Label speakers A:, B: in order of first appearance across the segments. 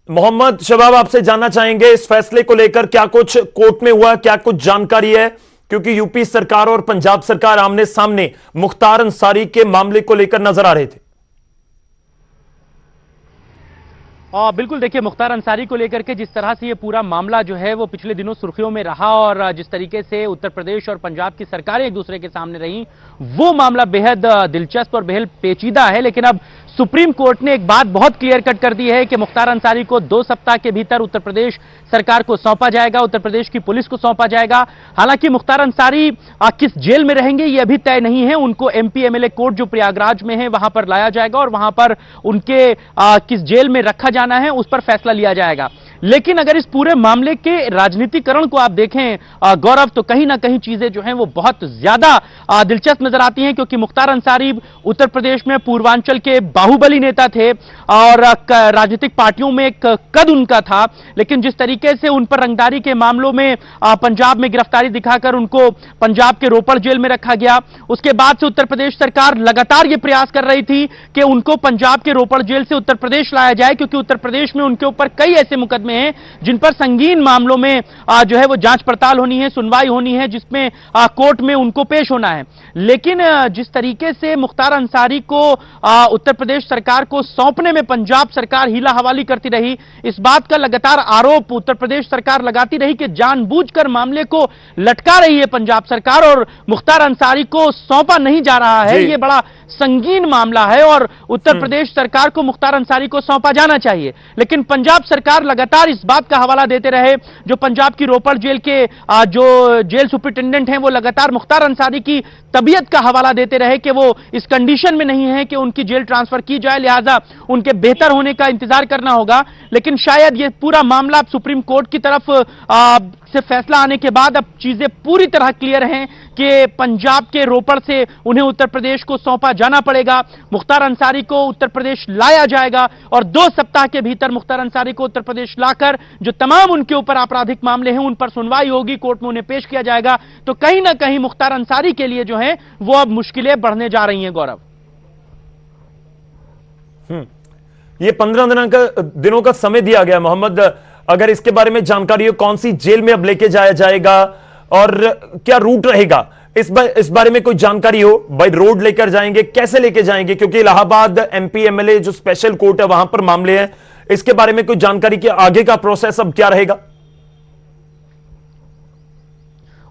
A: मोहम्मद शबाब, आपसे जानना चाहेंगे इस फैसले को लेकर क्या कुछ कोर्ट में हुआ, क्या कुछ जानकारी है? क्योंकि यूपी सरकार और पंजाब सरकार आमने सामने मुख्तार अंसारी के मामले को लेकर नजर आ रहे थे।
B: बिल्कुल, देखिए मुख्तार अंसारी को लेकर के जिस तरह से ये पूरा मामला जो है वो पिछले दिनों सुर्खियों में रहा और जिस तरीके से उत्तर प्रदेश और पंजाब की सरकारें एक दूसरे के सामने रही, वो मामला बेहद दिलचस्प और बेहद पेचीदा है। लेकिन अब सुप्रीम कोर्ट ने एक बात बहुत क्लियर कट कर दी है कि मुख्तार अंसारी को 2 सप्ताह के भीतर उत्तर प्रदेश सरकार को सौंपा जाएगा, उत्तर प्रदेश की पुलिस को सौंपा जाएगा। हालांकि मुख्तार अंसारी किस जेल में रहेंगे ये अभी तय नहीं है। उनको एमपी एमएलए कोर्ट जो प्रयागराज में है वहां पर लाया जाएगा और वहां पर उनके किस जेल में रखा जाना है उस पर फैसला लिया जाएगा। लेकिन अगर इस पूरे मामले के राजनीतिकरण को आप देखें गौरव, तो कहीं ना कहीं चीजें जो हैं वो बहुत ज्यादा दिलचस्प नजर आती हैं, क्योंकि मुख्तार अंसारी उत्तर प्रदेश में पूर्वांचल के बाहुबली नेता थे और राजनीतिक पार्टियों में एक कद उनका था। लेकिन जिस तरीके से उन पर रंगदारी के मामलों में पंजाब में गिरफ्तारी दिखाकर उनको पंजाब के रोपड़ जेल में रखा गया, उसके बाद से उत्तर प्रदेश सरकार लगातार यह प्रयास कर रही थी कि उनको पंजाब के रोपड़ जेल से उत्तर प्रदेश लाया जाए, क्योंकि उत्तर प्रदेश में उनके ऊपर कई ऐसे मुकदमे हैं जिन पर संगीन मामलों में जो है वो जांच पड़ताल होनी है, सुनवाई होनी है, जिसमें कोर्ट में उनको पेश होना है। लेकिन जिस तरीके से मुख्तार अंसारी को उत्तर प्रदेश सरकार को सौंपने में पंजाब सरकार हीला हवाली करती रही, इस बात का लगातार आरोप उत्तर प्रदेश सरकार लगाती रही कि जानबूझकर मामले को लटका रही है पंजाब सरकार और मुख्तार अंसारी को सौंपा नहीं जा रहा है। यह बड़ा संगीन मामला है और उत्तर प्रदेश सरकार को मुख्तार अंसारी को सौंपा जाना चाहिए। लेकिन पंजाब सरकार लगातार इस बात का हवाला देते रहे, जो पंजाब की रोपड़ जेल के जो जेल सुपरिटेंडेंट हैं वो लगातार मुख्तार अंसारी की तबीयत का हवाला देते रहे कि वो इस कंडीशन में नहीं है कि उनकी जेल ट्रांसफर की जाए, लिहाजा उनके बेहतर होने का इंतजार करना होगा। लेकिन शायद ये पूरा मामला अब सुप्रीम कोर्ट की तरफ से फैसला आने के बाद अब चीजें पूरी तरह क्लियर हैं कि पंजाब के रोपड़ से उन्हें उत्तर प्रदेश को सौंपा जाना पड़ेगा, मुख्तार अंसारी को उत्तर प्रदेश लाया जाएगा और 2 सप्ताह के भीतर मुख्तार अंसारी को उत्तर प्रदेश लाकर जो तमाम उनके ऊपर आपराधिक मामले हैं उन पर सुनवाई होगी, कोर्ट में उन्हें पेश किया जाएगा। तो कहीं ना कहीं मुख्तार अंसारी के लिए जो है वो अब मुश्किलें बढ़ने जा रही हैं गौरव।
A: ये 15 दिनों का समय दिया गया मोहम्मद, अगर इसके बारे में जानकारी हो, कौन सी जेल में अब लेके जाया जाएगा और क्या रूट रहेगा, इस बारे में कोई जानकारी हो? बाय रोड लेकर जाएंगे, कैसे लेके जाएंगे? क्योंकि इलाहाबाद एमपी एमएलए जो स्पेशल कोर्ट है वहां पर मामले हैं, इसके बारे में कोई जानकारी कि आगे का प्रोसेस अब क्या रहेगा?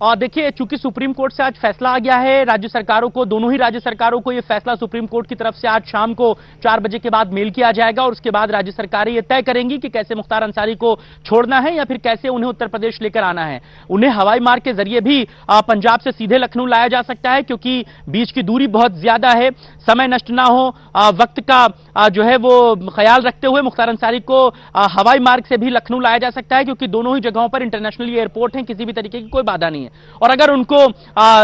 B: और देखिए, चूंकि सुप्रीम कोर्ट से आज फैसला आ गया है, राज्य सरकारों को, दोनों ही राज्य सरकारों को यह फैसला सुप्रीम कोर्ट की तरफ से आज शाम को 4 बजे के बाद मेल किया जाएगा और उसके बाद राज्य सरकारें यह तय करेंगी कि कैसे मुख्तार अंसारी को छोड़ना है या फिर कैसे उन्हें उत्तर प्रदेश लेकर आना है। उन्हें हवाई मार्ग के जरिए भी पंजाब से सीधे लखनऊ लाया जा सकता है, क्योंकि बीच की दूरी बहुत ज्यादा है, समय नष्ट ना हो, वक्त का जो है वो ख्याल रखते हुए मुख्तार अंसारी को हवाई मार्ग से भी लखनऊ लाया जा सकता है, क्योंकि दोनों ही जगहों पर इंटरनेशनल एयरपोर्ट हैं, किसी भी तरीके की कोई बाधा नहीं है। और अगर उनको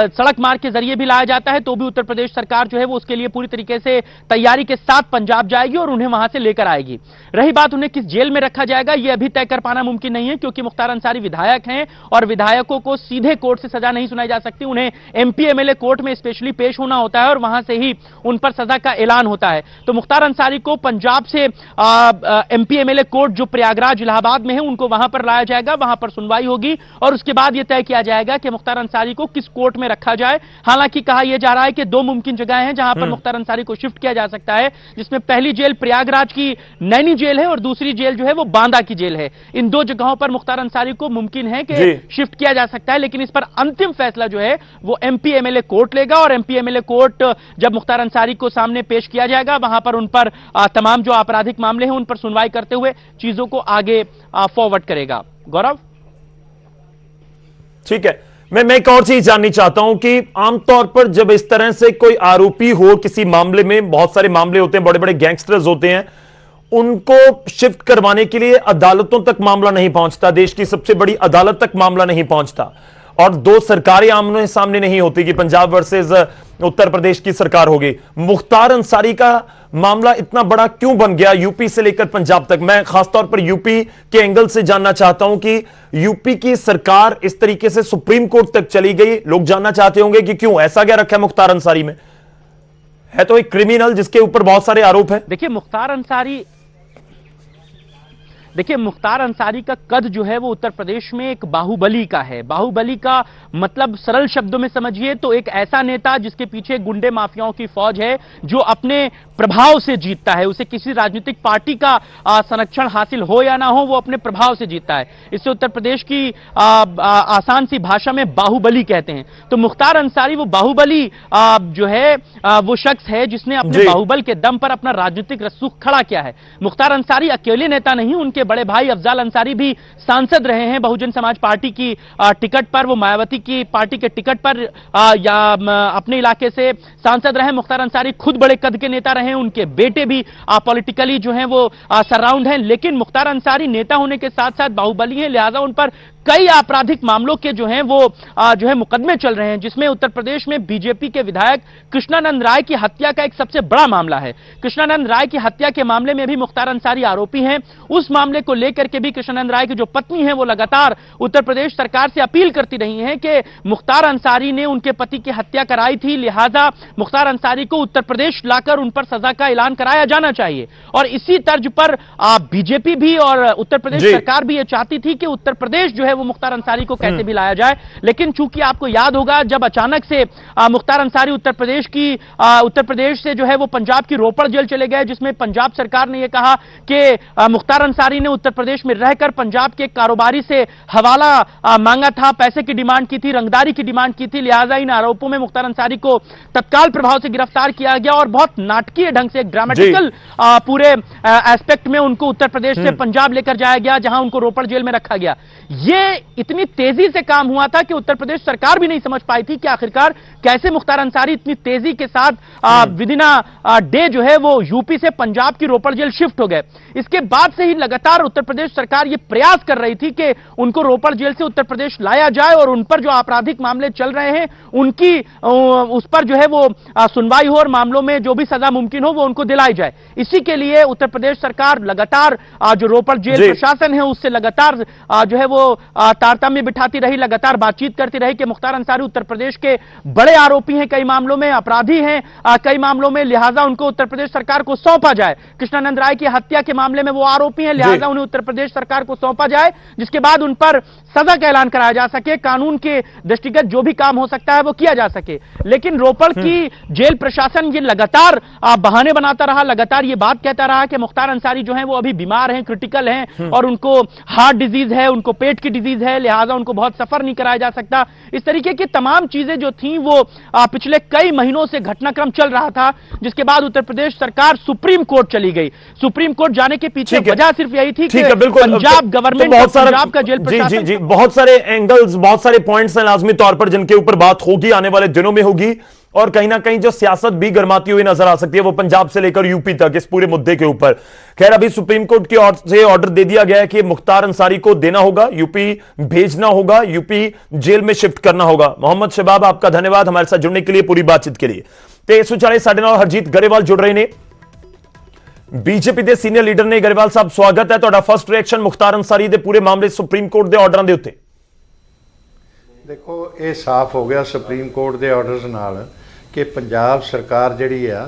B: सड़क मार्ग के जरिए भी लाया जाता है तो भी उत्तर प्रदेश सरकार जो है वो उसके लिए पूरी तरीके से तैयारी के साथ पंजाब जाएगी और उन्हें वहां से लेकर आएगी। रही बात उन्हें किस जेल में रखा जाएगा, यह अभी तय कर पाना मुमकिन नहीं है, क्योंकि मुख्तार अंसारी विधायक हैं और विधायकों को सीधे कोर्ट से सजा नहीं सुनाई जा सकती, उन्हें एमपी एमएलए कोर्ट में स्पेशली पेश होना होता है और वहां से ही उन पर सजा का ऐलान होता है। तो मुख्तार अंसारी को पंजाब से एमपी एमएलए कोर्ट जो प्रयागराज इलाहाबाद में है उनको वहां पर लाया जाएगा, वहां पर सुनवाई होगी और उसके बाद यह तय किया जाएगा कि मुख्तार अंसारी को किस कोर्ट में रखा जाए। हालांकि कहा यह जा रहा है कि 2 मुमकिन जगह हैं जहां पर मुख्तार अंसारी को शिफ्ट किया जा सकता है, जिसमें पहली जेल प्रयागराज की नैनी जेल है और दूसरी जेल जो है वो बांदा की जेल है। इन 2 जगहों पर मुख्तार अंसारी को मुमकिन है कि शिफ्ट किया जा सकता है, लेकिन इस पर अंतिम फैसला जो है वो एमपी एमएलए कोर्ट लेगा और एमपी एमएलए कोर्ट जब मुख्तार अंसारी को सामने पेश किया जाएगा वहां पर उन पर तमाम जो आपराधिक मामले हैं उन पर सुनवाई करते हुए चीजों को आगे फॉरवर्ड करेगा। गौरव,
A: ठीक है। मैं एक और चीज जाननी चाहता हूं कि आमतौर पर जब इस तरह से कोई आरोपी हो किसी मामले में, बहुत सारे मामले होते हैं, बड़े बड़े गैंगस्टर्स होते हैं, उनको शिफ्ट करवाने के लिए अदालतों तक मामला नहीं पहुंचता, देश की सबसे बड़ी अदालत तक मामला नहीं पहुंचता और 2 सरकारें आमने सामने नहीं होती कि पंजाब वर्सेस उत्तर प्रदेश की सरकार होगी। मुख्तार अंसारी का मामला इतना बड़ा क्यों बन गया यूपी से लेकर पंजाब तक? मैं खासतौर पर यूपी के एंगल से जानना चाहता हूं कि यूपी की सरकार इस तरीके से सुप्रीम कोर्ट तक चली गई, लोग जानना चाहते होंगे कि क्यों ऐसा क्या रखा है मुख्तार अंसारी में? है तो एक क्रिमिनल जिसके ऊपर बहुत सारे आरोप है।
B: देखिए मुख्तार अंसारी देखिए, मुख्तार अंसारी का कद जो है वो उत्तर प्रदेश में एक बाहुबली का है। बाहुबली का मतलब सरल शब्दों में समझिए तो एक ऐसा नेता जिसके पीछे गुंडे माफियाओं की फौज है, जो अपने प्रभाव से जीतता है। उसे किसी राजनीतिक पार्टी का संरक्षण हासिल हो या ना हो, वो अपने प्रभाव से जीतता है। इससे उत्तर प्रदेश की आसान सी भाषा में बाहुबली कहते हैं। तो मुख्तार अंसारी वो बाहुबली जो है वो शख्स है जिसने अपने बाहुबल के दम पर अपना राजनीतिक रसूख खड़ा किया है। मुख्तार अंसारी अकेले नेता नहीं, उनके बड़े भाई अफजाल अंसारी भी सांसद रहे हैं बहुजन समाज पार्टी की टिकट पर। वो मायावती की पार्टी के टिकट पर या अपने इलाके से सांसद रहे। मुख्तार अंसारी खुद बड़े कद के नेता रहे, उनके बेटे भी पॉलिटिकली जो हैं वो सराउंड हैं। लेकिन मुख्तार अंसारी नेता होने के साथ साथ बाहुबली हैं, लिहाजा उन पर कई आपराधिक मामलों के जो हैं वो जो है मुकदमे चल रहे हैं, जिसमें उत्तर प्रदेश में बीजेपी के विधायक कृष्णानंद राय की हत्या का एक सबसे बड़ा मामला है। कृष्णानंद राय की हत्या के मामले में भी मुख्तार अंसारी आरोपी हैं। उस मामले को लेकर के भी कृष्णानंद राय की जो पत्नी है वो लगातार उत्तर प्रदेश सरकार से अपील करती रही हैं कि मुख्तार अंसारी ने उनके पति की हत्या कराई थी, लिहाजा मुख्तार अंसारी को उत्तर प्रदेश लाकर उन पर सजा का ऐलान कराया जाना चाहिए। और इसी तर्ज पर बीजेपी भी और उत्तर प्रदेश सरकार भी ये चाहती थी कि उत्तर प्रदेश जो है वो मुख्तार अंसारी को कैसे भी लाया जाए। लेकिन चूंकि आपको याद होगा, जब अचानक से मुख्तार अंसारी उत्तर प्रदेश से जो है वो पंजाब की रोपड़ जेल चले गए, जिसमें पंजाब सरकार ने यह कहा कि मुख्तार अंसारी ने उत्तर प्रदेश में रहकर पंजाब के कारोबारी से हवाला मांगा था, पैसे की डिमांड की थी, रंगदारी की डिमांड की थी। लिहाजा इन आरोपों में मुख्तार अंसारी को तत्काल प्रभाव से गिरफ्तार किया गया और बहुत नाटकीय ढंग से, ड्रामेटिकल पूरे एस्पेक्ट में उनको उत्तर प्रदेश से पंजाब लेकर जाया गया, जहां उनको रोपड़ जेल में रखा गया। ये इतनी तेजी से काम हुआ था कि उत्तर प्रदेश सरकार भी नहीं समझ पाई थी कि आखिरकार कैसे मुख्तार अंसारी इतनी तेजी के साथ विद इन डे जो है वो यूपी से पंजाब की रोपड़ जेल शिफ्ट हो गए। इसके बाद से ही लगातार उत्तर प्रदेश सरकार ये प्रयास कर रही थी कि उनको रोपड़ जेल से उत्तर प्रदेश लाया जाए और उन पर जो आपराधिक मामले चल रहे हैं उनकी उस पर जो है वो सुनवाई हो और मामलों में जो भी सजा मुमकिन हो वो उनको दिलाई जाए। इसी के लिए उत्तर प्रदेश सरकार लगातार जो रोपड़ जेल प्रशासन है उससे लगातार जो है वो तारतम्य बिठाती रही, लगातार बातचीत करती रही कि मुख्तार अंसारी उत्तर प्रदेश के बड़े आरोपी हैं, कई मामलों में अपराधी हैं, कई मामलों में, लिहाजा उनको उत्तर प्रदेश सरकार को सौंपा जाए। कृष्णानंद राय की हत्या के मामले में वो आरोपी हैं, लिहाजा उन्हें उत्तर प्रदेश सरकार को सौंपा जाए, जिसके बाद उन पर सजा का ऐलान कराया जा सके, कानून के दृष्टिगत जो भी काम हो सकता है वो किया जा सके। लेकिन रोपड़ की जेल प्रशासन ये लगातार बहाने बनाता रहा, लगातार ये बात कहता रहा कि मुख्तार अंसारी जो है वो अभी बीमार हैं, क्रिटिकल हैं और उनको हार्ट डिजीज है, उनको पेट की डिजीज है, लिहाजा उनको बहुत सफर नहीं कराया जा सकता। इस तरीके की तमाम चीजें जो थी वो पिछले कई महीनों से घटनाक्रम चल रहा था, जिसके बाद उत्तर प्रदेश सरकार सुप्रीम कोर्ट चली गई। सुप्रीम कोर्ट जाने के पीछे वजह सिर्फ यही थी कि पंजाब गवर्नमेंट पंजाब का जेल प्रशासन,
A: बहुत सारे एंगल्स, बहुत सारे पॉइंट्स हैं लाजमी तौर पर जिनके ऊपर बात होगी, आने वाले दिनों में होगी और कहीं ना कहीं जो सियासत भी गर्माती हुई नजर आ सकती है वो पंजाब से लेकर यूपी तक इस पूरे मुद्दे के ऊपर। खैर, अभी सुप्रीम कोर्ट की ओर से ऑर्डर दे दिया गया है कि मुख्तार अंसारी को देना होगा, यूपी भेजना होगा, यूपी जेल में शिफ्ट करना होगा। मोहम्मद शबाब, आपका धन्यवाद हमारे साथ जुड़ने के लिए, पूरी बातचीत के लिए। 23:40 हरजीत गरेवाल जुड़ रहे ने बीजेपी के सीनियर लीडर ने। गरेवाल साहब, स्वागत है। ਤੁਹਾਡਾ फर्स्ट रिएक्शन मुख्तार अंसारी ਦੇ पूरे मामले सुप्रीम कोर्ट के ऑर्डर के उत्ते?
C: देखो, ये साफ हो गया सुप्रीम कोर्ट के ऑर्डर्स नाल कि पंजाब सरकार जिहड़ी आ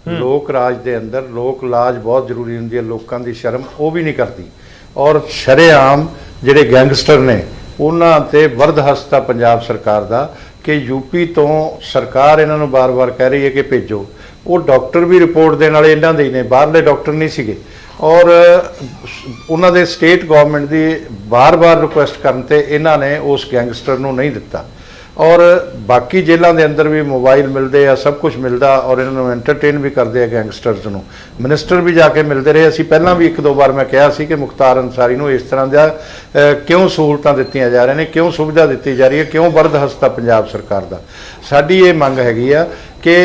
C: लोक राज के अंदर लोक लाज बहुत जरूरी होंदी है, लोगों की शर्म वो भी नहीं करती और शरेआम जिहड़े गैंगस्टर ने उन्हां ते वरद हस्ता पंजाब सरकार दा कि यूपी तो सरकार इन्हां नूं बार-बार कह रही है कि भेजो। वो डॉक्टर भी रिपोर्ट देने वाले इन्हां दे ही ने, बाहरले डॉक्टर नहीं सीगे और उन्हां दे स्टेट गवर्नमेंट की बार-बार रिक्वेस्ट करन ते इन्हां ने उस गैंगस्टर नूं नहीं दिता और बाकी जेलों के अंदर भी मोबाइल मिलते हैं, सब कुछ मिलता और इन्होंने एंटरटेन भी करते हैं गैंगस्टर्स नूं। मिनिस्टर भी जाके मिलते रहे। असी पहला भी एक दो बार मैं कहा सी कि मुख्तार अंसारी नूं इस तरह का क्यों सहूलतां दित्तियां जा रही हैं, क्यों सुविधा दी जा रही है, क्यों वरद हस्ता पंजाब सरकार का। साडी ये मंग हैगी आ कि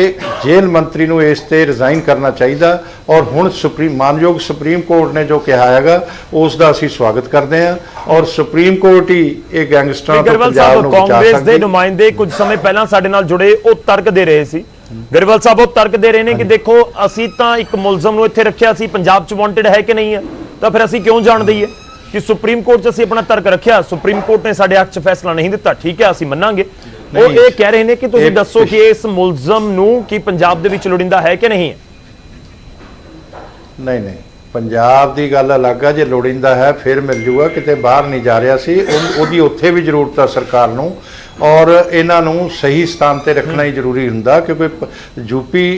C: जेल मंत्री नूं इस ते रिजाइन करना चाहिए और हुण मानयोग सुप्रीम कोर्ट ने जो कहा है उसका असीं स्वागत करते हैं और सुप्रीम कोर्ट ही ये गैंगस्टरां तो पंजाब नूं बचा
A: कांग्रेस
C: सकदी।
A: दे नुमाइंदे कुछ समय पहला साडे नाल जुड़े वो तर्क दे रहे सी। गरेवाल साहब वो तर्क दे रहे हैं कि देखो असीं तां एक मुलजम नूं इत्थे रखिया सी, पंजाब च वांटेड है कि नहीं है, तो फिर असीं क्यों जाण दईए कि सुप्रीम कोर्ट च असीं अपना तर्क रखिया, सुप्रीम कोर्ट ने साडे हक च फैसला नहीं दिता, ठीक है असीं मन्नांगे। वो ये कह रहे हैं कि तुसीं दसो कि इस मुलजम नूं की पंजाब दे विच लोड़ींदा है कि नहीं है?
C: नहीं नहीं, ਪੰਜਾਬ ਦੀ ਗੱਲ ਅਲੱਗ ਆ, ਜੇ ਲੋੜੀਂਦਾ ਹੈ ਫਿਰ ਮਿਲ ਜੂਗਾ, ਕਿਤੇ ਬਾਹਰ ਨਹੀਂ ਜਾ ਰਿਹਾ ਸੀ। ਉਹਦੀ ਉੱਥੇ ਵੀ ਜ਼ਰੂਰਤ ਆ ਸਰਕਾਰ ਨੂੰ, ਔਰ ਇਹਨਾਂ ਨੂੰ ਸਹੀ ਸਥਾਨ ਤੇ ਰੱਖਣਾ ਹੀ ਜ਼ਰੂਰੀ ਹੁੰਦਾ, ਕਿਉਂਕਿ ਯੂਪੀ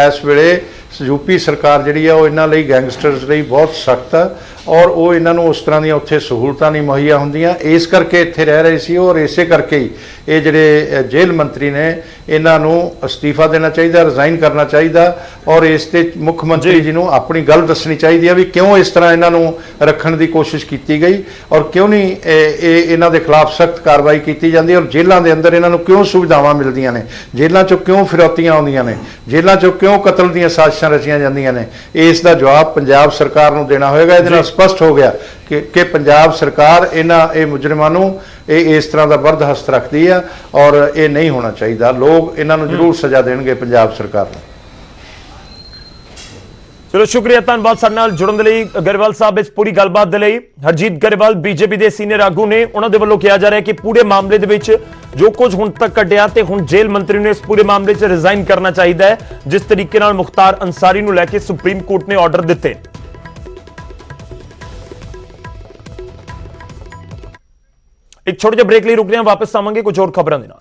C: ਇਸ ਵੇਲੇ ਯੂਪੀ ਸਰਕਾਰ ਜਿਹੜੀ ਆ ਉਹ ਇਹਨਾਂ ਲਈ ਗੈਂਗਸਟਰਸ ਲਈ ਬਹੁਤ ਸਖਤ ਆ, ਔਰ ਉਹ ਇਹਨਾਂ ਨੂੰ ਉਸ ਤਰ੍ਹਾਂ ਦੀਆਂ ਉੱਥੇ ਸਹੂਲਤਾਂ ਨਹੀਂ ਮੁਹੱਈਆ ਹੁੰਦੀਆਂ, ਇਸ ਕਰਕੇ ਇੱਥੇ ਰਹਿ ਰਹੇ ਸੀ। ਔਰ ਇਸੇ ਕਰਕੇ ਹੀ ਇਹ ਜਿਹੜੇ ਜੇਲ੍ਹ ਮੰਤਰੀ ਨੇ ਇਹਨਾਂ ਨੂੰ ਅਸਤੀਫਾ ਦੇਣਾ ਚਾਹੀਦਾ, ਰਿਜ਼ਾਈਨ ਕਰਨਾ ਚਾਹੀਦਾ, ਔਰ ਇਸ ਤੇ ਮੁੱਖ ਮੰਤਰੀ ਜੀ ਨੂੰ ਆਪਣੀ ਗੱਲ ਦੱਸਣੀ ਚਾਹੀਦੀ ਹੈ ਵੀ ਕਿਉਂ ਇਸ ਤਰ੍ਹਾਂ ਇਹਨਾਂ ਨੂੰ ਰੱਖਣ ਦੀ ਕੋਸ਼ਿਸ਼ ਕੀਤੀ ਗਈ, ਔਰ ਕਿਉਂ ਨਹੀਂ ਇਹਨਾਂ ਦੇ ਖਿਲਾਫ ਸਖਤ ਕਾਰਵਾਈ ਕੀਤੀ ਜਾਂਦੀ, ਔਰ ਜੇਲ੍ਹਾਂ ਦੇ ਅੰਦਰ ਇਹਨਾਂ ਨੂੰ ਕਿਉਂ ਸੁਵਿਧਾਵਾਂ ਮਿਲਦੀਆਂ ਨੇ, ਜੇਲ੍ਹਾਂ 'ਚੋਂ ਕਿਉਂ ਫਿਰੌਤੀਆਂ ਆਉਂਦੀਆਂ ਨੇ, ਜੇਲ੍ਹਾਂ 'ਚੋਂ ਕਿਉਂ ਕਤਲ ਦੀਆਂ ਸਾਜ਼ਿਸ਼ਾਂ ਰਚੀਆਂ ਜਾਂਦੀਆਂ ਨੇ। ਇਸ ਦਾ ਜਵਾਬ ਪੰਜਾਬ ਸਰਕਾਰ ਨੂੰ ਦੇਣਾ ਹੋਏਗਾ। ਇਹਦੇ ਨਾਲ ਸਪਸ਼ਟ ਹੋ ਗਿਆ ਕਿ ਪੰਜਾਬ ਸਰਕਾਰ ਇਹ ਮੁਜਰਮਾਂ ਨੂੰ ਇਸ ਤਰ੍ਹਾਂ ਦਾ ਬਰਦਾਸ਼ਤ ਰੱਖਦੀ ਆ, ਔਰ ਇਹ ਨਹੀਂ ਹੋਣਾ ਚਾਹੀਦਾ। ਲੋਕ ਇਹਨਾਂ ਨੂੰ ਜ਼ਰੂਰ ਸਜ਼ਾ ਦੇਣਗੇ ਪੰਜਾਬ ਸਰਕਾਰ ਨੂੰ।
A: ਚਲੋ ਸ਼ੁਕਰੀਆ, ਧੰਨਵਾਦ ਸਾਡੇ ਨਾਲ ਜੁੜਨ ਦੇ ਲਈ ਗਰੇਵਾਲ ਸਾਹਿਬ। ਇਸ ਪੂਰੀ ਗੱਲਬਾਤ ਦੇ ਲਈ ਹਰਜੀਤ ਗਰੇਵਾਲ ਬੀਜੇਪੀ ਦੇ ਸੀਨੀਅਰ ਆਗੂ ਨੇ, ਉਹਨਾਂ ਦੇ ਵੱਲੋਂ ਕਿਹਾ ਜਾ ਰਿਹਾ ਕਿ ਪੂਰੇ ਮਾਮਲੇ ਦੇ ਵਿੱਚ ਜੋ ਕੁਝ ਹੁਣ ਤੱਕ ਕੱਢਿਆ ਤੇ ਹੁਣ ਜੇਲ੍ਹ ਮੰਤਰੀ ਨੂੰ ਇਸ ਪੂਰੇ ਮਾਮਲੇ 'ਚ ਰਿਜ਼ਾਈਨ ਕਰਨਾ ਚਾਹੀਦਾ ਹੈ, ਜਿਸ ਤਰੀਕੇ ਨਾਲ ਮੁਖਤਾਰ ਅੰਸਾਰੀ ਨੂੰ ਲੈ ਕੇ ਸੁਪਰੀਮ ਕੋਰਟ ਨੇ ਆਰਡਰ ਦਿੱਤੇ। ਇੱਕ ਛੋਟੇ ਜਿਹੇ ਬ੍ਰੇਕ ਲਈ ਰੁਕਦੇ ਹਾਂ, ਵਾਪਸ ਆਵਾਂਗੇ ਕੁਝ ਹੋਰ ਖਬਰਾਂ ਦੇ ਨਾਲ।